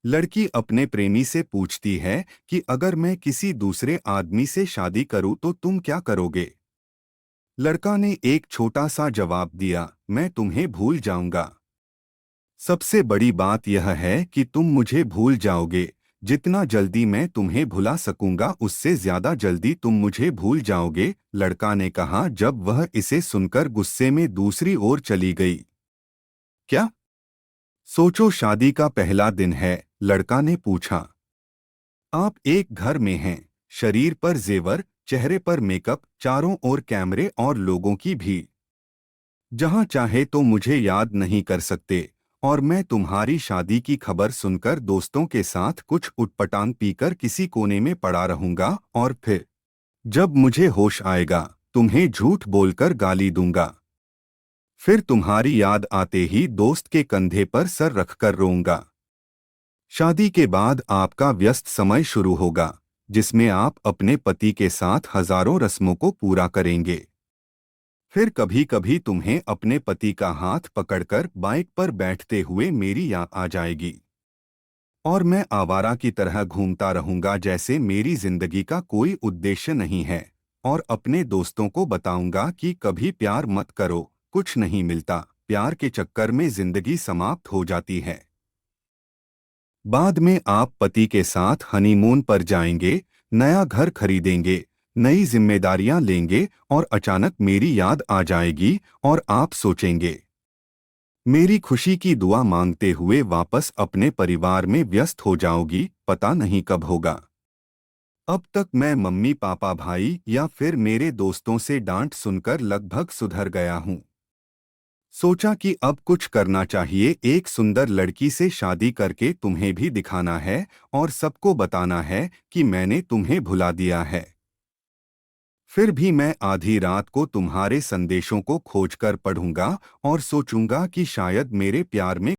लड़की अपने प्रेमी से पूछती है कि अगर मैं किसी दूसरे आदमी से शादी करूं तो तुम क्या करोगे। लड़का ने एक छोटा सा जवाब दिया, मैं तुम्हें भूल जाऊंगा। सबसे बड़ी बात यह है कि तुम मुझे भूल जाओगे। जितना जल्दी मैं तुम्हें भुला सकूंगा उससे ज्यादा जल्दी तुम मुझे भूल जाओगे, लड़का ने कहा जब वह इसे सुनकर गुस्से में दूसरी ओर चली गई। क्या? सोचो, शादी का पहला दिन है। लड़का ने पूछा। आप एक घर में हैं, शरीर पर जेवर, चेहरे पर मेकअप, चारों ओर कैमरे और लोगों की भीड़। जहां चाहे तो मुझे याद नहीं कर सकते। और मैं तुम्हारी शादी की खबर सुनकर दोस्तों के साथ कुछ उटपटांग पीकर किसी कोने में पड़ा रहूंगा और फिर जब मुझे होश आएगा तुम्हें झूठ बोलकर गाली दूंगा। फिर तुम्हारी याद आते ही दोस्त के कंधे पर सर रखकर रोऊंगा। शादी के बाद आपका व्यस्त समय शुरू होगा, जिसमें आप अपने पति के साथ हजारों रस्मों को पूरा करेंगे। फिर कभी कभी तुम्हें अपने पति का हाथ पकड़कर बाइक पर बैठते हुए मेरी याद आ जाएगी। और मैं आवारा की तरह घूमता रहूंगा जैसे मेरी जिंदगी का कोई उद्देश्य नहीं है। और अपने दोस्तों को बताऊंगा कि कभी प्यार मत करो, कुछ नहीं मिलता, प्यार के चक्कर में जिंदगी समाप्त हो जाती है। बाद में आप पति के साथ हनीमून पर जाएंगे, नया घर खरीदेंगे, नई जिम्मेदारियां लेंगे और अचानक मेरी याद आ जाएगी और आप सोचेंगे। मेरी खुशी की दुआ मांगते हुए वापस अपने परिवार में व्यस्त हो जाओगी, पता नहीं कब होगा। अब तक मैं मम्मी पापा भाई या फिर मेरे दोस्तों से डांट सुनकर लगभग सुधर गया हूँ। सोचा कि अब कुछ करना चाहिए, एक सुंदर लड़की से शादी करके तुम्हें भी दिखाना है और सबको बताना है कि मैंने तुम्हें भुला दिया है। फिर भी मैं आधी रात को तुम्हारे संदेशों को खोजकर पढ़ूंगा और सोचूंगा कि शायद मेरे प्यार में